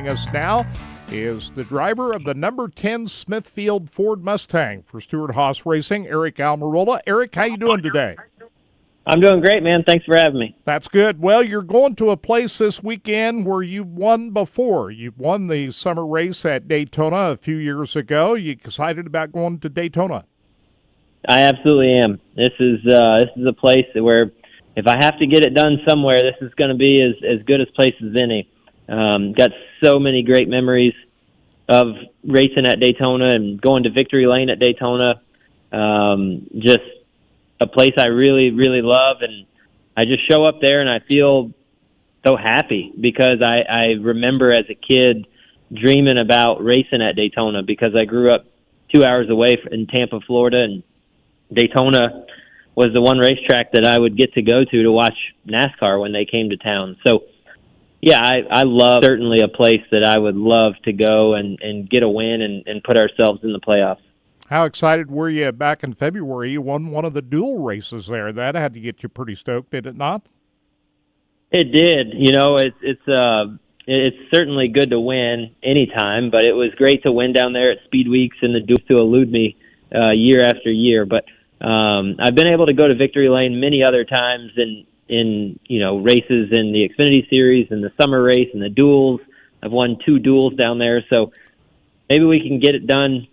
Joining us now is the driver of the number 10 Smithfield Ford Mustang for Stewart-Haas Racing, Aric Almirola. Aric, how you doing today? I'm doing great, man. Thanks for having me. That's good. Well, you're going to a place this weekend where you won before. You won the summer race at Daytona a few years ago. You excited about going to Daytona? I absolutely am. This is a place where if I have to get it done somewhere, this is going to be as good a place as any. Got so many great memories of racing at Daytona and going to Victory Lane at Daytona. Just a place I really, really love, and I just show up there and I feel so happy because I remember as a kid dreaming about racing at Daytona because I grew up 2 hours away in Tampa, Florida, and Daytona was the one racetrack that I would get to go to watch NASCAR when they came to town. So, yeah, I love certainly a place that I would love to go and get a win and put ourselves in the playoffs. How excited were you back in February? You won one of the dual races there. That had to get you pretty stoked, did it not? It did. You know, it's certainly good to win anytime, but it was great to win down there at Speed Weeks and the duels to elude me year after year. But I've been able to go to Victory Lane many other times in races in the Xfinity Series and the summer race and the duels. I've won 2 duels down there, so maybe we can get it done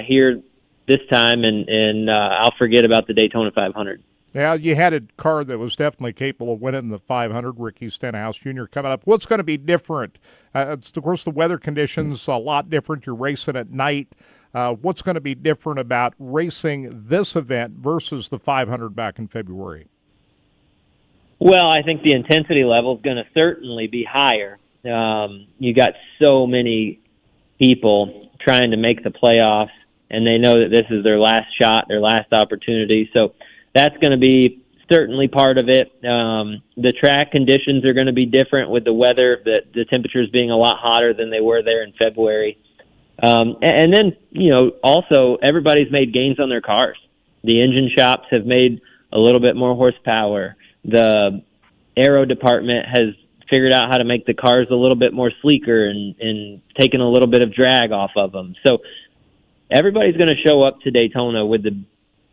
here this time, and I'll forget about the Daytona 500. Yeah, you had a car that was definitely capable of winning the 500, Ricky Stenhouse Jr. coming up. What's going to be different? Of course, the weather conditions a lot different. You're racing at night. What's going to be different about racing this event versus the 500 back in February? Well, I think the intensity level is going to certainly be higher. You got so many people trying to make the playoffs, and they know that this is their last shot, their last opportunity. So that's going to be certainly part of it. The track conditions are going to be different with the weather, the temperatures being a lot hotter than they were there in February. And then, also everybody's made gains on their cars. The engine shops have made a little bit more horsepower. The aero department has figured out how to make the cars a little bit more sleeker and taken a little bit of drag off of them. So everybody's going to show up to Daytona with the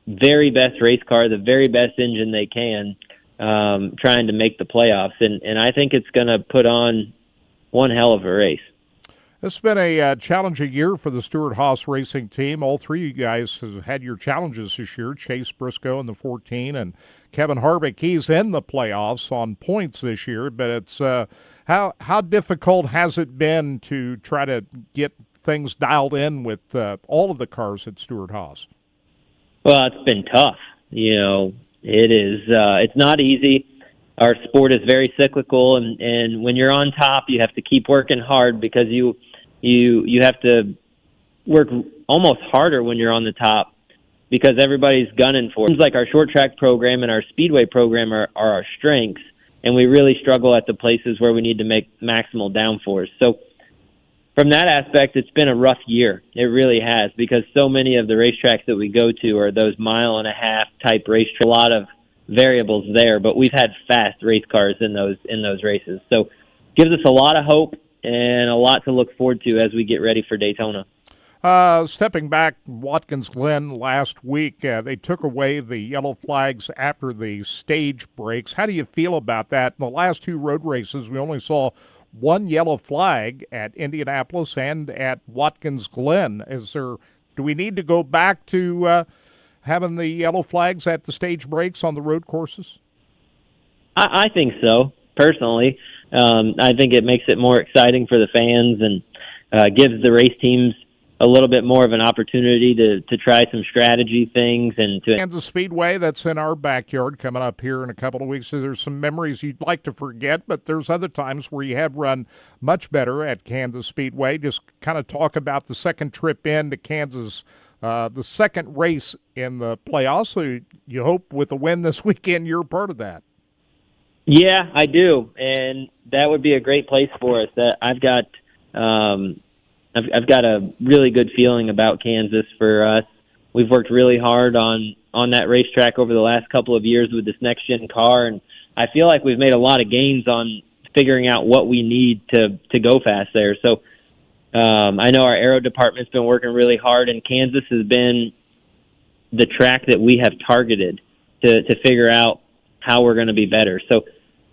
very best race car, the very best engine they can, trying to make the playoffs. And I think it's going to put on one hell of a race. It's been a challenging year for the Stewart-Haas Racing team. All three of you guys have had your challenges this year. Chase Briscoe in the 14 and Kevin Harvick. He's in the playoffs on points this year, but it's how difficult has it been to try to get things dialed in with all of the cars at Stewart-Haas? Well, it's been tough. It is. It's not easy. Our sport is very cyclical, and when you're on top, you have to keep working hard because you have to work almost harder when you're on the top because everybody's gunning for it. It seems like our short track program and our speedway program are our strengths, and we really struggle at the places where we need to make maximal downforce. So from that aspect, it's been a rough year. It really has because so many of the racetracks that we go to are those mile-and-a-half type racetracks. A lot of variables there, but we've had fast race cars in those races. So gives us a lot of hope and a lot to look forward to as we get ready for Daytona. Stepping back, Watkins Glen last week, they took away the yellow flags after the stage breaks. How do you feel about that? In the last 2 road races, we only saw one yellow flag at Indianapolis and at Watkins Glen. Do we need to go back to having the yellow flags at the stage breaks on the road courses? I think so, personally. I think it makes it more exciting for the fans and gives the race teams a little bit more of an opportunity to try some strategy things. And to Kansas Speedway, that's in our backyard, coming up here in a couple of weeks. So there's some memories you'd like to forget, but there's other times where you have run much better at Kansas Speedway. Just kind of talk about the second trip into Kansas, the second race in the playoffs. So you hope with a win this weekend you're part of that. Yeah, I do, and that would be a great place for us. That I've got a really good feeling about Kansas for us. We've worked really hard on that racetrack over the last couple of years with this next-gen car, and I feel like we've made a lot of gains on figuring out what we need to go fast there. So I know our aero department's been working really hard, and Kansas has been the track that we have targeted to figure out how we're going to be better. So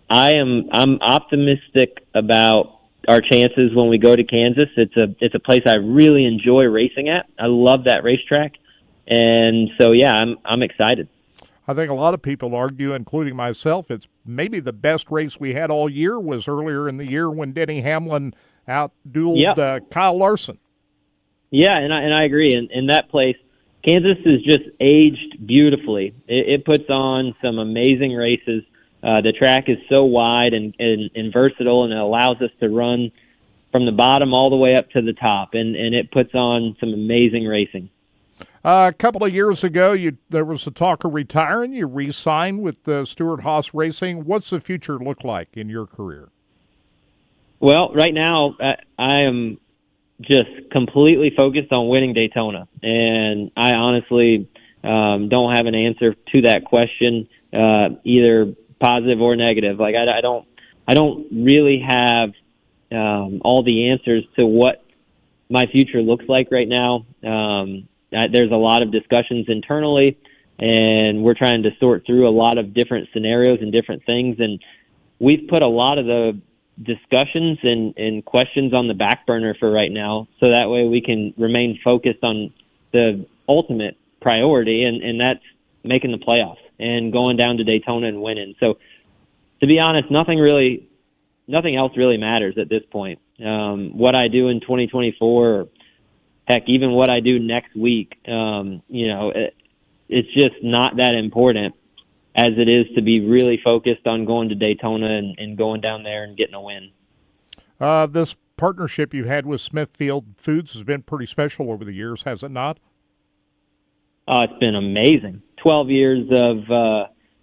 I'm optimistic about our chances when we go to Kansas. It's a place I really enjoy racing at. I love that racetrack, and so yeah, I'm excited. I think a lot of people argue, including myself, it's maybe the best race we had all year was earlier in the year when Denny Hamlin outdueled Kyle Larson. Yeah, and I agree. In that place, Kansas is just aged beautifully. It puts on some amazing races. The track is so wide and versatile, and it allows us to run from the bottom all the way up to the top, and it puts on some amazing racing. A couple of years ago, there was a talk of retiring. You re-signed with Stewart-Haas Racing. What's the future look like in your career? Well, right now, I am just completely focused on winning Daytona, and I honestly don't have an answer to that question, either positive or negative. Like I don't really have all the answers to what my future looks like right now. There's a lot of discussions internally, and we're trying to sort through a lot of different scenarios and different things. And we've put a lot of the discussions and questions on the back burner for right now, so that way we can remain focused on the ultimate priority, and that's making the playoffs and going down to Daytona and winning. So, to be honest, nothing else really matters at this point. What I do in 2024, or heck, even what I do next week, it's just not that important as it is to be really focused on going to Daytona and going down there and getting a win. This partnership you had with Smithfield Foods has been pretty special over the years, has it not? It's been amazing. 12 years of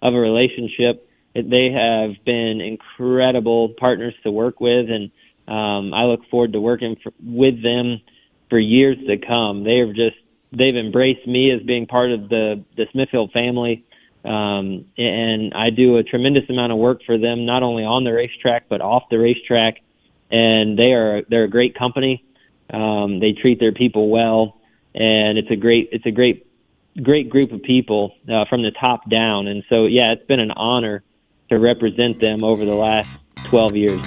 a relationship. They have been incredible partners to work with, and I look forward to working with them for years to come. They've embraced me as being part of the Smithfield family, and I do a tremendous amount of work for them, not only on the racetrack but off the racetrack. And they're a great company. They treat their people well, and it's a great group of people from the top down. And so, yeah, it's been an honor to represent them over the last 12 years.